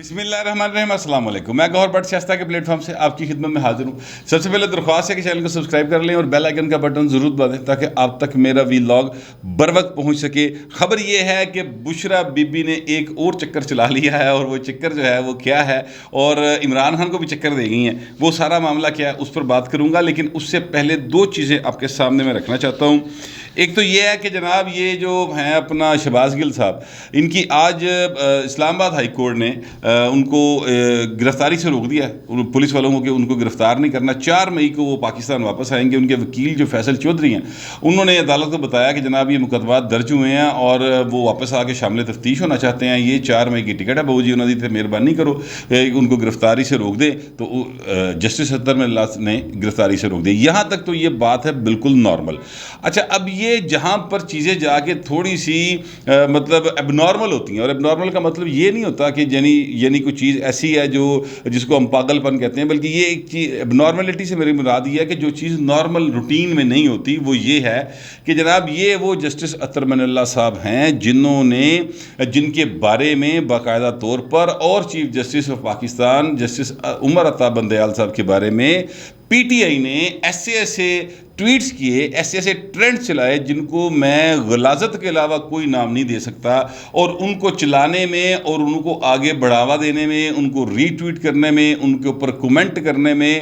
بسم اللہ الرحمن الرحیم، السلام علیکم۔ میں گوہر بٹ شائستہ کے پلیٹ فارم سے آپ کی خدمت میں حاضر ہوں۔ سب سے پہلے درخواست ہے کہ چینل کو سبسکرائب کر لیں اور بیل آئیکن کا بٹن ضرور دبا دیں تاکہ آپ تک میرا ویلاگ بر وقت پہنچ سکے۔ خبر یہ ہے کہ بشرا بی بی نے ایک اور چکر چلا لیا ہے، اور وہ چکر جو ہے وہ کیا ہے، اور عمران خان کو بھی چکر دے گئی ہیں۔ وہ سارا معاملہ کیا ہے اس پر بات کروں گا، لیکن اس سے پہلے دو چیزیں آپ کے سامنے میں رکھنا چاہتا ہوں۔ ایک تو یہ ہے کہ جناب یہ جو ہیں اپنا شہباز گل صاحب، ان کی آج اسلام آباد ہائی کورٹ نے ان کو گرفتاری سے روک دیا ہے، پولیس والوں کو کہ ان کو گرفتار نہیں کرنا۔ 4 مئی کو وہ پاکستان واپس آئیں گے۔ ان کے وکیل جو فیصل چودھری ہیں، انہوں نے عدالت کو بتایا کہ جناب یہ مقدمات درج ہوئے ہیں اور وہ واپس آ کے شامل تفتیش ہونا چاہتے ہیں۔ یہ 4 مئی کی ٹکٹ ہے، بہو جی انہوں نے مہربانی کرو ان کو گرفتاری سے روک دے، تو جسٹس اطہر من اللہ نے گرفتاری سے روک دیا۔ یہاں تک تو یہ بات ہے بالکل نارمل۔ اچھا، اب یہ جہاں پر چیزیں جا کے تھوڑی سی مطلب اب نارمل ہوتی ہیں، اور اب نارمل کا مطلب یہ نہیں ہوتا کہ یعنی کوئی چیز ایسی ہے جس کو ہم پاگل پن کہتے ہیں، بلکہ یہ ایک چیز اب نارملٹی سے میری مراد یہ ہے کہ جو چیز نارمل روٹین میں نہیں ہوتی وہ یہ ہے کہ جناب یہ وہ جسٹس اطہر من اللہ صاحب ہیں جن کے بارے میں باقاعدہ طور پر اور chief justice of Pakistan justice Umar Ata Bandial صاحب کے بارے میں پی ٹی آئی نے ایسے ٹویٹس کیے، ایسے ٹرینڈ چلائے جن کو میں غلاظت کے علاوہ کوئی نام نہیں دے سکتا، اور ان کو چلانے میں اور ان کو آگے بڑھاوا دینے میں، ان کو ری ٹویٹ کرنے میں، ان کے اوپر کومنٹ کرنے میں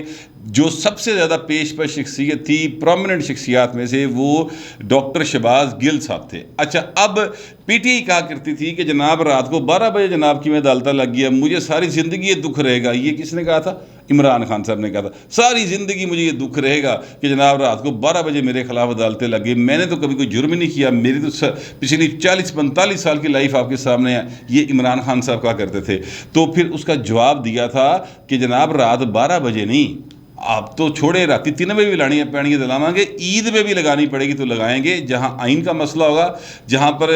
جو سب سے زیادہ پیش پر شخصیت تھی، پرومیننٹ شخصیات میں سے، وہ ڈاکٹر شہباز گل صاحب تھے۔ اچھا، اب پی ٹی آئی کہا کرتی تھی کہ جناب رات کو 12 بجے جناب کی میں عدالتیں لگ گیا، مجھے ساری زندگی یہ دکھ رہے گا۔ یہ کس نے کہا تھا؟ عمران خان صاحب نے کہا تھا ساری زندگی مجھے یہ دکھ رہے گا کہ جناب رات کو 12 بجے میرے خلاف عدالتیں لگ گئی، میں نے تو کبھی کوئی جرم نہیں کیا، میری تو پچھلی 40-45 سال کی لائف آپ کے سامنے ہے۔ یہ عمران خان صاحب کہا کرتے تھے۔ تو پھر اس کا جواب دیا تھا کہ جناب رات 12 بجے نہیں، آپ تو چھوڑے راتی 3 بجے بھی لانی ہے پینی دلاواں گے، عید میں بھی لگانی پڑے گی تو لگائیں گے۔ جہاں آئین کا مسئلہ ہوگا، جہاں پر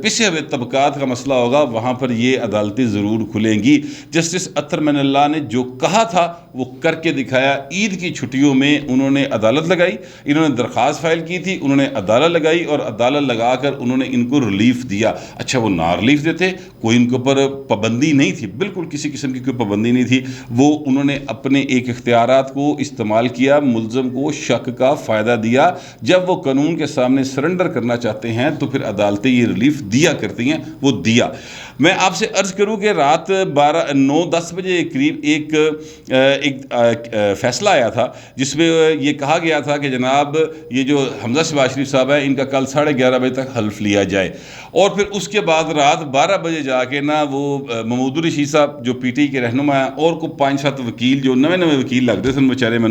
پسے ہوئے طبقات کا مسئلہ ہوگا، وہاں پر یہ عدالتیں ضرور کھلیں گی۔ جسٹس اطہر من اللہ نے جو کہا تھا وہ کر کے دکھایا۔ عید کی چھٹیوں میں انہوں نے عدالت لگائی، انہوں نے درخواست فائل کی تھی، انہوں نے عدالت لگائی، اور عدالت لگا کر انہوں نے ان کو ریلیف دیا۔ اچھا، وہ نہ ریلیف دیتے، کوئی ان کے اوپر پابندی نہیں تھی، بالکل کسی قسم کی کوئی پابندی نہیں تھی، وہ انہوں نے اپنے ایک اختیارات کو استعمال کیا، ملزم کو شک کا فائدہ دیا۔ جب وہ قانون کے سامنے سرنڈر کرنا چاہتے ہیں تو پھر عدالتیں یہ ریلیف دیا کرتی ہیں، وہ دیا۔ میں آپ سے عرض کروں کہ رات 9-10 بجے قریب ایک فیصلہ آیا تھا جس میں یہ کہا گیا تھا کہ جناب یہ جو حمزہ شہباز شریف صاحب ہیں، ان کا کل 11:30 بجے تک حلف لیا جائے، اور پھر اس کے بعد رات 12 بجے جا کے نا وہ محمود الرشید صاحب جو پی ٹی آئی کے رہنما ہیں، اور کو 5-7 وکیل جو نئے وکیل لگ رہے تھے بیچارے میں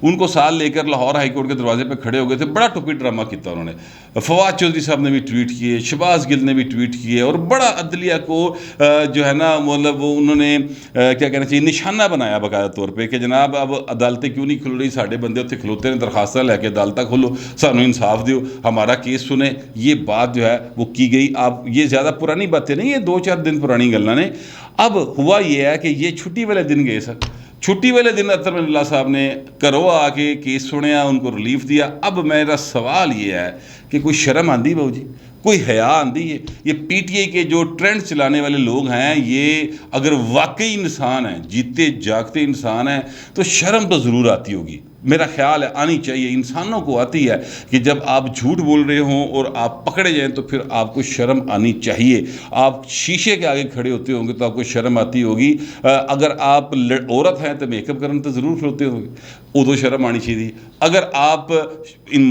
ان کو ساتھ لے کر لاہور ہائی کورٹ کے دروازے پہ کھڑے ہو گئے تھے۔ بڑا ٹوپی ڈرامہ کیا انہوں نے، فواد چودھری صاحب نے بھی ٹویٹ کیے، شہباز گل نے بھی ٹویٹ کیے، اور بڑا عدلیہ کو جو ہے نا مطلب وہ انہوں نے کیا کہنا چاہیے نشانہ بنایا باقاعدہ طور پہ کہ جناب اب عدالتیں کیوں نہیں کھل رہی، ساڈے بندے اتنے کھلوتے ہیں درخواستیں لے کے عدالتیں کھولو، سانوں انصاف دیو، ہمارا کیس سنیں۔ یہ بات جو ہے وہ کی گئی۔ اب یہ زیادہ پرانی باتیں نہیں، یہ 2-4 دن پرانی گلاں نے۔ اب ہوا یہ ہے کہ یہ چھٹی والے دن گئے سر، چھٹی والے دن اطہر من اللہ صاحب نے گھروں آ کے کیس سنیا، ان کو ریلیف دیا۔ اب میرا سوال یہ ہے کہ کوئی شرم آندی بہو جی، کوئی حیا آندی ہے؟ یہ پی ٹی آئی کے جو ٹرینڈ چلانے والے لوگ ہیں، یہ اگر واقعی انسان ہیں، جیتے جاگتے انسان ہیں، تو شرم تو ضرور آتی ہوگی۔ میرا خیال ہے آنی چاہیے، انسانوں کو آتی ہے کہ جب آپ جھوٹ بول رہے ہوں اور آپ پکڑے جائیں تو پھر آپ کو شرم آنی چاہیے۔ آپ شیشے کے آگے کھڑے ہوتے ہوں گے تو آپ کو شرم آتی ہوگی۔ اگر آپ عورت ہیں تو میک اپ کرنے تو ضرور کھلوتے ہوں گے، ادو شرم آنی چاہیے۔ اگر آپ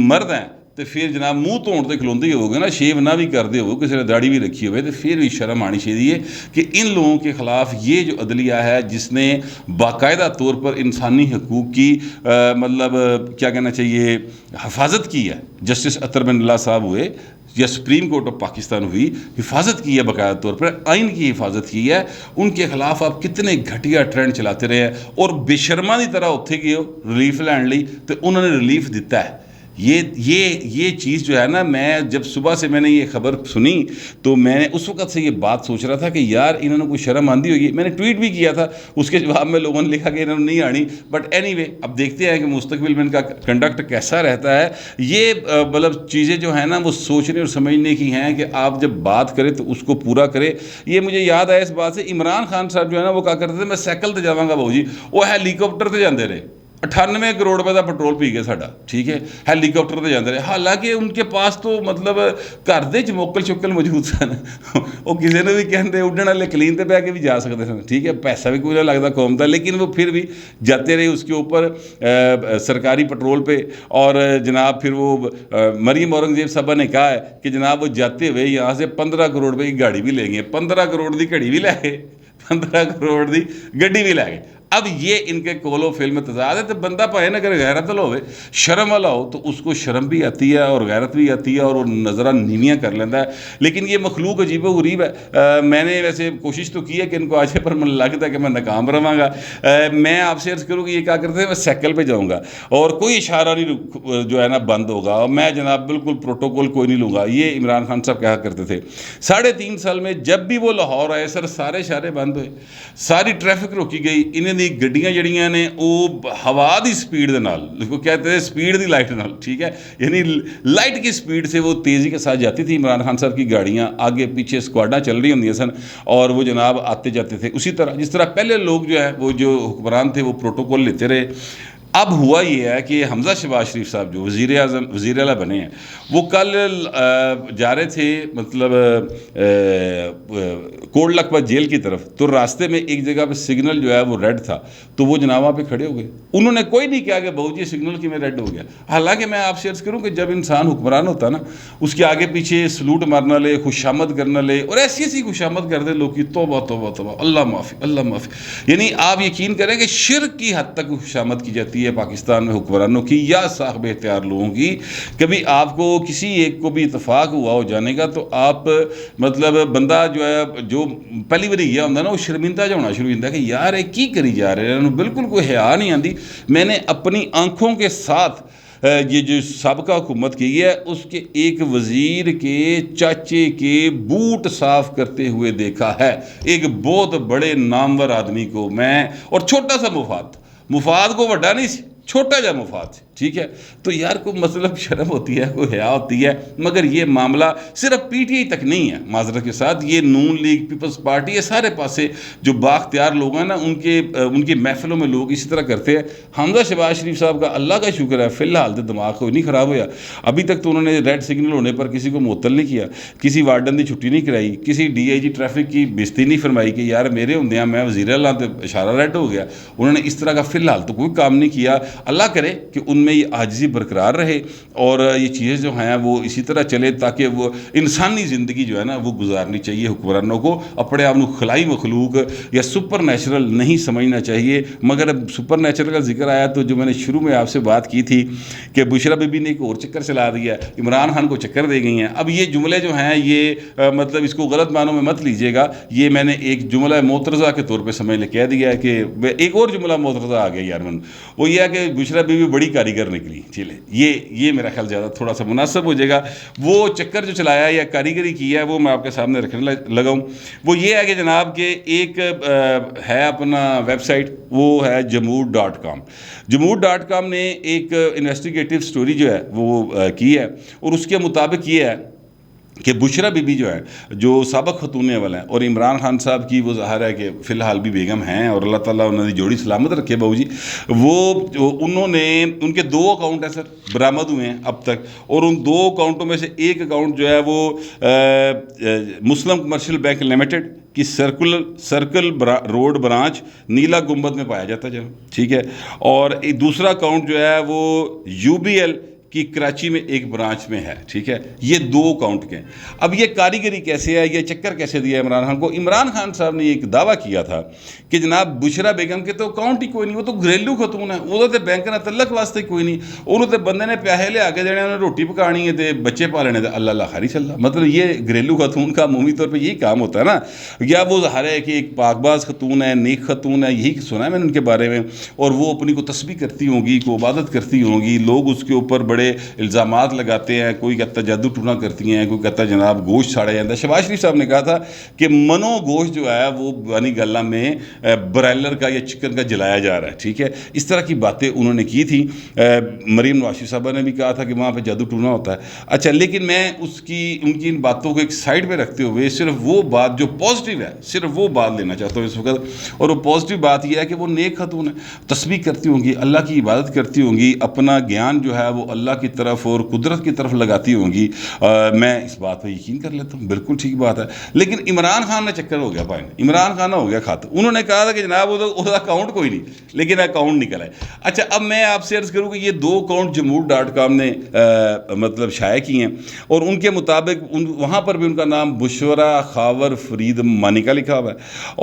مرد ہیں تو پھر جناب منہ توڑتے کھلوتے ہی ہوگے نا، شیو نہ بھی کرتے ہو، کسی نے داڑھی بھی رکھی ہوئے، تو پھر بھی شرم آنی چاہیے کہ ان لوگوں کے خلاف یہ جو عدلیہ ہے جس نے باقاعدہ طور پر انسانی حقوق کی مطلب کیا کہنا چاہیے حفاظت کی ہے، جسٹس اطہر من اللہ صاحب ہوئے یا سپریم کورٹ آف پاکستان ہوئی، حفاظت کی ہے باقاعدہ طور پر، آئین کی حفاظت کی ہے، ان کے خلاف آپ کتنے گھٹیا ٹرینڈ چلاتے رہے ہیں، اور بے شرما کی طرح اتھے گئے ہو ریلیف لین لی تو انہوں نے ریلیف دیتا ہے۔ یہ چیز جو ہے نا، میں جب صبح سے میں نے یہ خبر سنی تو میں نے اس وقت سے یہ بات سوچ رہا تھا کہ یار انہوں نے کوئی شرم آندی ہوگی. میں نے ٹویٹ بھی کیا تھا, اس کے جواب میں لوگوں نے لکھا کہ انہوں نے نہیں آنی, بٹ اینی وے اب دیکھتے ہیں کہ مستقبل میں ان کا کنڈکٹ کیسا رہتا ہے. یہ مطلب چیزیں جو ہیں نا وہ سوچنے اور سمجھنے کی ہیں کہ آپ جب بات کریں تو اس کو پورا کرے. یہ مجھے یاد آیا اس بات سے, عمران خان صاحب جو ہے نا وہ کہا کرتے تھے میں سائیکل تے جاواں گا بہو جی, وہ ہیلی کاپٹر تے جاندے رہے. 98 کروڑ روپے کا پٹرول پی گیا ساڈا, ٹھیک ہے, ہیلی کاپٹر تے جاندے رہے. حالانکہ ان کے پاس تو مطلب گھر دے وچ موکل شوکل موجود سن, وہ کسی نے بھی کہندے اڈن والے کلین تے بہ کے بھی جا سکتے سن, ٹھیک ہے, پیسہ بھی کوئی نہ لگتا قوم کا, لیکن وہ پھر بھی جاتے رہے اس کے اوپر سرکاری پٹرول پہ. اور جناب پھر وہ مریم اورنگزیب صاحبہ نے کہا ہے کہ جناب وہ جاتے ہوئے یہاں سے 15 کروڑ روپے کی گاڑی بھی لے گئے, 15 کروڑ دی گھڑی بھی لے گئے, 15 کروڑ دی گڈی بھی لے گئے. اب یہ ان کے کول و فعل میں تضاد ہے. تو بندہ پائے نہ کرے غیرت والا ہوئے, شرم والا ہو, تو اس کو شرم بھی آتی ہے اور غیرت بھی آتی ہے اور وہ نظرہ نیویاں کر لیتا ہے. لیکن یہ مخلوق عجیب و غریب ہے. میں نے ویسے کوشش تو کی ہے کہ ان کو آجے پر من لگتا ہے کہ میں ناکام رہاں گا. میں آپ سے عرض کروں کہ یہ کیا کرتے ہیں, میں سائیکل پہ جاؤں گا اور کوئی اشارہ نہیں جو ہے نا بند ہوگا, اور میں جناب بالکل پروٹوکول کوئی نہیں لوں گا. یہ عمران خان صاحب کہا کرتے تھے. 3.5 سال میں جب بھی وہ لاہور آئے سر, سارے اشارے بند ہوئے, ساری ٹریفک روکی گئی. انہیں دی گڈیاں جڑیاں نے وہ ہوا دی سپیڈ دے نال, کو کہتے ہیں سپیڈ دی لائٹ نال, ٹھیک ہے, یعنی لائٹ کی سپیڈ سے وہ تیزی کے ساتھ جاتی تھی. عمران خان صاحب کی گاڑیاں آگے پیچھے اسکواڈاں چل رہی ہوندیاں سن اور وہ جناب آتے جاتے تھے اسی طرح جس طرح پہلے لوگ جو ہے وہ جو حکمران تھے وہ پروٹوکول لیتے رہے. اب ہوا یہ ہے کہ حمزہ شہباز شریف صاحب جو وزیر اعلیٰ بنے ہیں, وہ کل جا رہے تھے مطلب کوٹ لکھپت جیل کی طرف, تو راستے میں ایک جگہ پہ سگنل جو ہے وہ ریڈ تھا, تو وہ جناب وہاں پہ کھڑے ہو گئے. انہوں نے کوئی نہیں کہا کہ بہو جی سگنل کی میں ریڈ ہو گیا. حالانکہ میں آپ سے عرض کروں کہ جب انسان حکمران ہوتا نا, اس کے آگے پیچھے سلوٹ مارنا لے, خوشامد کرنا لے, اور ایسی خوشامد کر دے لوگ کی توبہ توبہ توبہ, اللہ معافی اللہ معافی. یعنی آپ یقین کریں کہ شرک کی حد تک خوشامد کی جاتی ہے پاکستان میں حکمرانوں کی یا صاحب اختیار لوگوں کی. کبھی آپ کو کسی ایک کو بھی اتفاق ہوا ہو جانے کا, تو آپ مطلب بندہ جو ہے جو پہلی بار یہ ہوتا ہے نا, وہ شرمندہ جو ہونا شروع ہوتا ہے کہ یار یہ کی کری جا رہے ہیں, بالکل کوئی حیا نہیں آتی. میں نے اپنی آنکھوں کے ساتھ یہ جو سابقہ حکومت کی ہے اس کے ایک وزیر کے چاچے کے بوٹ صاف کرتے ہوئے دیکھا ہے, ایک بہت بڑے نامور آدمی کو. میں اور چھوٹا سا مفاد کو بڑا نہیں سی, چھوٹا جا مفاد سے, ٹھیک ہے. تو یار کوئی مطلب شرم ہوتی ہے, کوئی حیا ہوتی ہے. مگر یہ معاملہ صرف پی ٹی آئی تک نہیں ہے, معذرت کے ساتھ یہ نون لیگ, پیپلز پارٹی, یہ سارے پاسے جو بااختیار لوگ ہیں نا, ان کی محفلوں میں لوگ اسی طرح کرتے ہیں. حمزہ شہباز شریف صاحب کا اللہ کا شکر ہے فی الحال تو دماغ کوئی نہیں خراب ہوا. ابھی تک تو انہوں نے ریڈ سگنل ہونے پر کسی کو معطل نہیں کیا, کسی وارڈن کی چھٹی نہیں کرائی, کسی ڈی آئی جی ٹریفک کی بےزتی نہیں فرمائی کہ یار میرے ہوندیاں میں وزیر اعلیٰ تو اشارہ ریڈ ہو گیا. انہوں نے اس طرح کا فی الحال تو کوئی کام نہیں کیا. اللہ کرے کہ ان میں یہ عاجزی برقرار رہے اور یہ چیزیں جو ہیں وہ اسی طرح چلے, تاکہ وہ انسانی زندگی جو ہے نا وہ گزارنی چاہیے حکمرانوں کو. اپنے آپ کو خلائی مخلوق یا سپر نیچرل نہیں سمجھنا چاہیے. مگر اب سپر نیچرل کا ذکر آیا تو جو میں نے شروع میں آپ سے بات کی تھی کہ بشرا بی بی نے ایک اور چکر چلا دیا, عمران خان کو چکر دے گئی ہیں. اب یہ جملے جو ہیں یہ مطلب اس کو غلط معنوں میں مت لیجیے گا, یہ میں نے ایک جملہ معترضہ کے طور پہ سمجھ لے کہہ دیا ہے کہ ایک اور جملہ معترضہ آ گیا یار من, وہ یہ ہے کہ بشرا بی بی بڑی کاریگر نکلی. چلے یہ میرا خیال زیادہ تھوڑا سا مناسب ہو جائے گا. وہ چکر جو چلایا یا کاریگری کی ہے وہ میں آپ کے سامنے رکھنے لگا ہوں. وہ یہ ہے کہ جناب کہ ایک ہے اپنا ویب سائٹ, وہ ہے jamud.com. jamud.com نے ایک انویسٹیگیٹو سٹوری جو ہے وہ کی ہے, اور اس کے مطابق یہ ہے کہ بشرا بی بی جو ہے جو سابق خاتون اول ہیں, اور عمران خان صاحب کی وہ ظاہر ہے کہ فی الحال بھی بیگم ہیں, اور اللہ تعالیٰ انہوں نے جوڑی سلامت رکھے بہو جی. وہ انہوں نے ان کے 2 اکاؤنٹ ہیں سر برآمد ہوئے ہیں اب تک, اور ان 2 اکاؤنٹوں میں سے ایک اکاؤنٹ جو ہے وہ مسلم کمرشل بینک لمیٹڈ کی سرکل روڈ برانچ نیلا گنبد میں پایا جاتا ہے جناب, ٹھیک ہے. اور دوسرا اکاؤنٹ جو ہے وہ UBL کی کراچی میں ایک برانچ میں ہے, ٹھیک ہے. یہ 2 اکاؤنٹ کے ہیں. اب یہ کاریگری کیسے ہے, یہ چکر کیسے دیا عمران خان کو. عمران خان صاحب نے ایک دعویٰ کیا تھا کہ جناب بشرا بیگم کے تو اکاؤنٹ ہی کوئی نہیں, وہ تو گھریلو خاتون ہے, وہ تو بینک نہ تعلق واسطے کوئی نہیں, انہوں تو بندے نے پیسے لے کے دینے, انہیں روٹی پکانی ہے تے بچے پالنے, اللہ اللہ خیری چل رہا. مطلب یہ گھریلو خاتون کا عمومی طور پہ یہی کام ہوتا ہے نا. یا وہ ظاہر ہے کہ ایک پاک باز خاتون ہے, نیک خاتون ہے, یہی سنا ہے میں نے ان کے بارے میں. اور وہ اپنی کو تسبیح کرتی ہوں گی, کو عبادت کرتی ہوں گی, لوگ اس کے اوپر بڑے بڑے الزامات لگاتے ہیں، کوئی کہتا ہے جادو ٹونا کرتی ہیں، کوئی کہتا ہے جناب گوشت چھاڑا جاتا ہے۔ شہباز شریف صاحب نے کہا تھا کہ منو گوشت جو ہے وہ بانی گالہ میں برائلر کا یا چکن کا جلایا جا رہا ہے، ٹھیک ہے، اس طرح کی باتیں انہوں نے کی تھی۔ مریم نواز صاحبہ نے بھی کہا تھا کہ وہاں پہ جادو ٹونا ہوتا ہے۔ اچھا، لیکن میں ان کی ان باتوں کو ایک سائڈ پہ رکھتے ہوئے صرف وہ بات جو پازیٹیو ہے، صرف وہ بات لینا چاہتا ہوں اس وقت، اور وہ پازیٹیو بات یہ ہے کہ وہ نیک خاتون ہے، تسبیح کرتی ہوں گی، اللہ کی عبادت کرتی ہوں گی، اپنا گیان جو ہے وہ اللہ کی طرف اور قدرت کی طرف لگاتی ہوں گی۔ میں اس بات پہ یقین کر لیتا ہوں، بالکل ٹھیک بات ہے۔ لیکن عمران خان نے چکر ہو گیا بھائی، عمران خان ہو گیا خط، انہوں نے کہا تھا کہ جناب وہ اکاؤنٹ کوئی نہیں، لیکن اکاؤنٹ نکل آئے۔ اچھا، اب میں آپ سے عرض کروں کہ یہ 2 اکاؤنٹ جمہور.com نے مطلب شائع کی ہیں، اور ان کے مطابق وہاں پر بھی ان کا نام بشرا خاور فرید مانیکا لکھا ہوا ہے،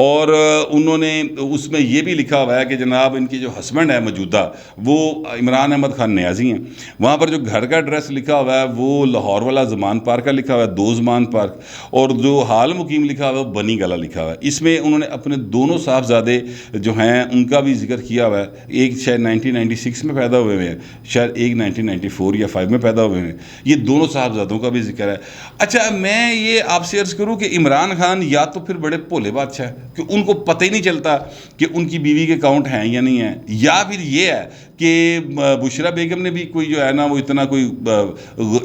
اور انہوں نے اس میں یہ بھی لکھا ہوا ہے کہ جناب ان کی جو ہسبینڈ ہے موجودہ وہ عمران احمد خان نیازی ہیں۔ وہاں پر جو گھر کا ایڈریس لکھا ہوا ہے وہ لاہور والا زمان پارک کا لکھا ہوا ہے، 2 زمان پارک، اور جو حال مقیم لکھا ہوا ہے وہ بنی گالہ لکھا ہوا ہے۔ اس میں انہوں نے اپنے دونوں صاحبزادے جو ہیں ان کا بھی ذکر کیا ہوا ہے، ایک شاید 1996 میں پیدا ہوئے ہیں، شاید ایک 1994 یا 5 میں پیدا ہوئے ہیں، یہ دونوں صاحبزادوں کا بھی ذکر ہے۔ اچھا، میں یہ آپ سے عرض کروں کہ عمران خان یا تو پھر بڑے بھولے بادشاہ کہ ان کو پتہ ہی نہیں چلتا کہ ان کی بیوی کے اکاؤنٹ ہیں یا نہیں ہیں، یا پھر یہ ہے کہ بشرا بیگم نے بھی کوئی جو ہے نا وہ اتنا کوئی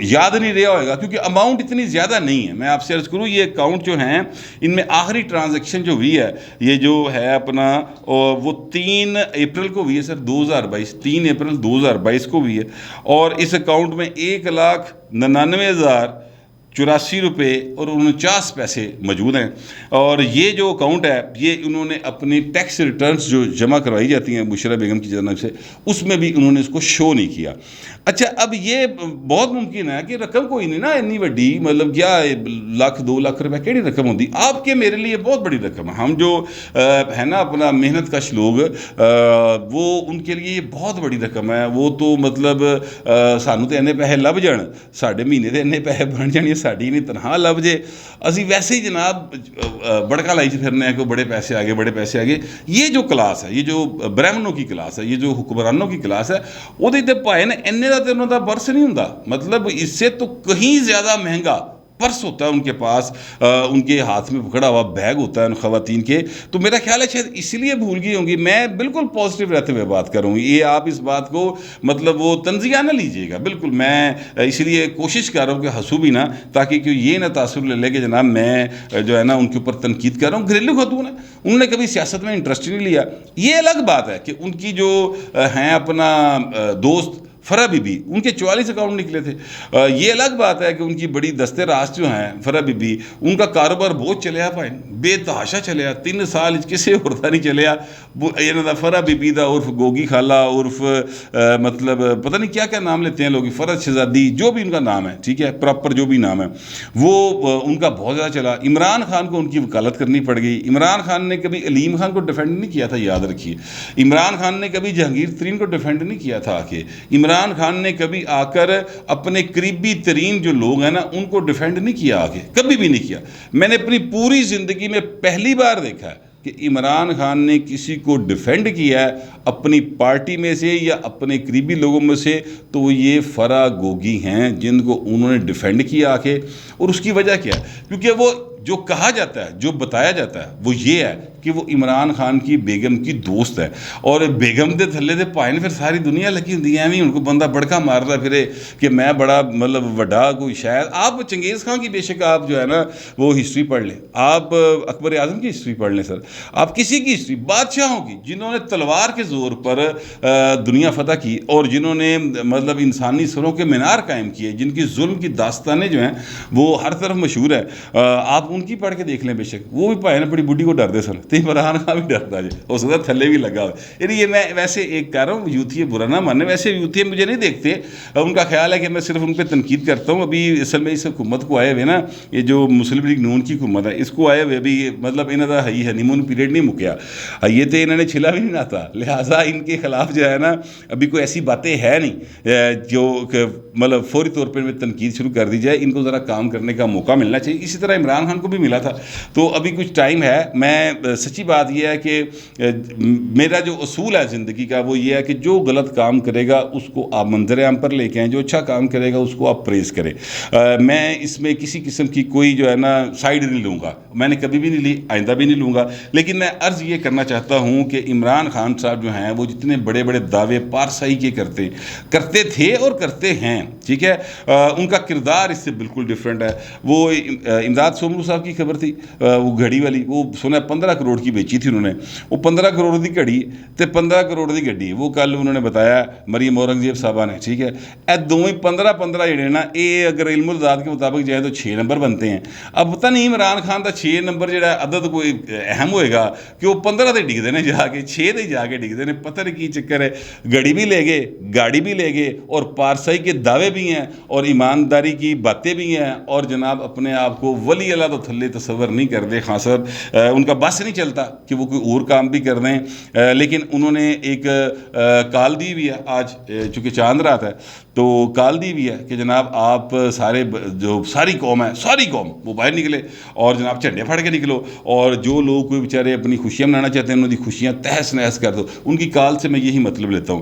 یاد نہیں رہا ہوئے گا، کیونکہ اماؤنٹ اتنی زیادہ نہیں ہے۔ میں آپ سے عرض کروں یہ اکاؤنٹ جو ہیں ان میں آخری ٹرانزیکشن جو ہوئی ہے یہ جو ہے اپنا وہ 3 اپریل کو ہوئی ہے سر، 2022، 3 اپریل 2022 کو ہوئی ہے، اور اس اکاؤنٹ میں 1,99,084 روپے اور 49 پیسے موجود ہیں، اور یہ جو اکاؤنٹ ہے یہ انہوں نے اپنی ٹیکس ریٹرنز جو جمع کروائی جاتی ہیں بشرا بیگم کی جانب سے، اس میں بھی انہوں نے اس کو شو نہیں کیا۔ اچھا، اب یہ بہت ممکن ہے کہ رقم کوئی نہیں نا اتنی بڑی، مطلب کیا 1,00,000 2,00,000 روپے کیڑی رقم ہوتی، آپ کے میرے لیے بہت بڑی رقم ہے۔ ہم جو ہے نا اپنا محنت کش لوگ، وہ ان کے لیے یہ بہت بڑی رقم ہے۔ وہ تو مطلب سانوں تو اینے پیسے لب جان، ساڈے مہینے دے اینے پیسے بن جان، یہ ساڈی نہیں تنخواہ لب جے، اسی ویسے ہی جناب بڑکا لائی پھرنے ہیں کہ بڑے پیسے آگے بڑے پیسے آگے۔ یہ جو کلاس ہے، یہ جو برہمنوں کی کلاس ہے، یہ جو حکمرانوں کی کلاس ہے، وہ تو پائے نا اینے دا تو انہوں دا برس نہیں ہوں، مطلب اس سے تو کہیں زیادہ مہنگا پرس ہوتا ہے ان کے پاس، ان کے ہاتھ میں پکڑا ہوا بیگ ہوتا ہے ان خواتین کے۔ تو میرا خیال ہے شاید اس لیے بھول گئی ہوں گی۔ میں بالکل پازیٹیو رہتے ہوئے بات کروں گی، یہ آپ اس بات کو مطلب وہ تنزیہ نہ لیجیے گا، بالکل میں اس لیے کوشش کر رہا ہوں کہ ہنسوں بھی نہ، تاکہ کہ یہ نہ تاثر لے لے کہ جناب میں جو ہے نا ان کے اوپر تنقید کر رہا ہوں۔ گھریلو خاتون ہے، انہوں نے کبھی سیاست میں انٹرسٹ نہیں لیا۔ یہ الگ بات ہے کہ ان کی جو ہیں اپنا دوست فرح بی بی، ان کے 44 اکاؤنٹ نکلے تھے۔ یہ الگ بات ہے کہ ان کی بڑی دستے راست جو ہیں فرح بی بی، ان کا کاروبار بہت چلیا بھائی، بے تحاشا چلیا، 3 سال کسے ہوتا نہیں چلیا۔ فرح بی بی دا عرف گوگی خالہ، عرف مطلب پتہ نہیں کیا کیا نام لیتے ہیں لوگ، فرد شہزادی، جو بھی ان کا نام ہے، ٹھیک ہے، پراپر جو بھی نام ہے، وہ ان کا بہت زیادہ چلا۔ عمران خان کو ان کی وکالت کرنی پڑ گئی۔ عمران خان نے کبھی علیم خان کو ڈیفینڈ نہیں کیا تھا، یاد رکھیے۔ عمران خان نے کبھی جہانگیر ترین کو ڈیفینڈ نہیں کیا تھا کہ عمران خان نے کبھی آ کر اپنے قریبی ترین جو لوگ ہیں نا ان کو ڈیفینڈ نہیں کیا، آگے کبھی بھی نہیں کیا۔ میں نے اپنی پوری زندگی میں پہلی بار دیکھا ہے کہ عمران خان نے کسی کو ڈیفینڈ کیا ہے اپنی پارٹی میں سے یا اپنے قریبی لوگوں میں سے، تو وہ یہ فرح گوگی ہیں جن کو انہوں نے ڈیفینڈ کیا آ کے۔ اور اس کی وجہ کیا ہے؟ کیونکہ وہ جو کہا جاتا ہے، جو بتایا جاتا ہے وہ یہ ہے کہ وہ عمران خان کی بیگم کی دوست ہے، اور بیگم دے تھلے دے پائے پھر ساری دنیا لگی ہوتی ہے، ان کو بندہ بڑکا مارتا پھرے کہ میں بڑا مطلب وڈا کوئی شاید۔ آپ چنگیز خان کی بے شک آپ جو ہے نا وہ ہسٹری پڑھ لیں، آپ اکبر اعظم کی ہسٹری پڑھ لیں سر، آپ کسی کی ہسٹری، بادشاہوں کی جنہوں نے تلوار کے زور پر دنیا فتح کی، اور جنہوں نے مطلب انسانی سروں کے مینار قائم کیے، جن کی ظلم کی داستانیں جو ہیں وہ ہر طرف مشہور ہے، آپ ان کی پڑھ کے دیکھ لیں، بے شک وہ بھی پائے نا بڑی بڈھی کو ڈرتے سن، تو عمران خان بھی ڈرتا جی، ہو سکتا تھلے بھی لگا ہوا۔ یعنی یہ میں ویسے ایک کہہ رہا ہوں، یوتھی برا نہ ماننے، ویسے یوتھی مجھے نہیں دیکھتے، ان کا خیال ہے کہ میں صرف ان پہ تنقید کرتا ہوں۔ ابھی اصل میں اس حکومت کو آئے ہوئے نا، یہ جو مسلم لیگ نون کی حکومت ہے، اس کو آئے ہوئے ابھی مطلب انہوں کا ہنی مون پیریڈ نہیں مکیا، یہ تو انہوں نے چھلا بھی نہیں آتا، لہٰذا ان کے خلاف جو ہے نا ابھی کوئی ایسی باتیں ہے نہیں جو مطلب فوری طور پر تنقید شروع کر دی جائے۔ ان کو ذرا کام کرنے کا موقع ملنا چاہیے۔ اسی طرح عمران خان کو بھی ملا تھا. تو ابھی کچھ ٹائم ہے. میں سچی بات یہ ہے کہ میرا جو اصول ہے زندگی کا وہ یہ ہے کہ جو غلط کام کرے گا اس کو آپ منظر عام پر لے کے آئیں, جو اچھا کام کرے گا اس کو آپ پریز کریں. میں اس میں کسی قسم کی کوئی جو ہے نا سائیڈ نہیں لوں گا, میں نے کبھی بھی نہیں لی, آئندہ بھی نہیں لوں گا. لیکن میں عرض یہ کرنا چاہتا ہوں کہ عمران خان صاحب جو ہیں وہ جتنے بڑے بڑے دعوے پارسائی کے کرتے تھے اور کرتے ہیں, ٹھیک ہے, ان کا کردار اس سے بالکل ڈیفرنٹ ہے. وہ امداد سومرو صاحب کی خبر تھی, وہ گھڑی والی, وہ سونا 15 کروڑ کی بیچی تھی انہوں نے. وہ 15 کروڑ کی گھڑی تے 15 کروڑ کی گڈی, وہ کل انہوں نے بتایا مریم اورنگزیب صاحبہ نے, ٹھیک ہے. اے دونوں 15 جڑے نا یہ اگر علم الذات کے مطابق جائے تو 6 نمبر بنتے ہیں. اب پتہ نہیں عمران خان کا 6 نمبر جڑا عدد کوئی اہم ہوئے گا کہ وہ 15 تے ڈگتے ہیں جا کے, 6 تے جا کے ڈگتے ہیں. پتہ نہیں کی چکر ہے. گھڑی بھی لے گئے, گاڑی بھی لے گئے, اور پارسائی کے دعوے بھی ہیں, اور ایمانداری کی باتیں بھی ہیں, اور جناب اپنے آپ کو ولی اللہ تو تھلے تصور نہیں کر دے. خان صاحب ان کا بس نہیں چلتا کہ وہ کوئی اور کام بھی کر دیں. لیکن انہوں نے ایک کال دی بھی ہے آج, چونکہ چاند رات ہے تو کال دی بھی ہے کہ جناب آپ سارے جو ساری قوم ہے, ساری قوم وہ باہر نکلے اور جناب جھنڈے پھاڑ کے نکلو, اور جو لوگ کوئی بیچارے اپنی خوشیاں منانا چاہتے ہیں انہوں کی خوشیاں تہس نہس کر دو. ان کی کال سے میں یہی مطلب لیتا ہوں.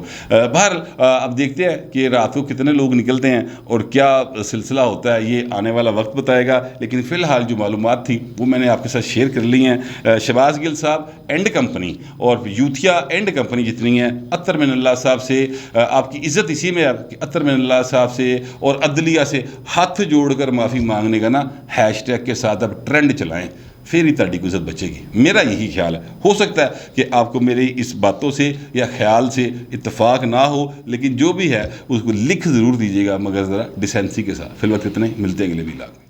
بہر اب دیکھتے ہیں کہ رات کو کتنے لوگ نکلتے ہیں اور کیا سلسلہ ہوتا ہے, یہ آنے والا وقت بتائے گا. لیکن فی الحال جو معلومات تھی وہ میں نے آپ کے ساتھ شیئر کر لی ہیں. شہباز گل صاحب اینڈ کمپنی اور یوتھیا اینڈ کمپنی جتنی ہیں, اطہر من اللہ صاحب سے آپ کی عزت اسی میں ہے کہ اطہر من اللہ صاحب سے اور عدلیہ سے ہاتھ جوڑ کر معافی مانگنے کا نا ہیش ٹیگ کے ساتھ اب ٹرینڈ چلائیں, پھر ہی تاڑی کو عزت بچے گی. میرا یہی خیال ہے. ہو سکتا ہے کہ آپ کو میری اس باتوں سے یا خیال سے اتفاق نہ ہو, لیکن جو بھی ہے اس کو لکھ ضرور دیجیے گا, مگر ذرا ڈیسینسی کے ساتھ. فی الوقت اتنے, ملتے ہیں اگلے ویلاگ میں.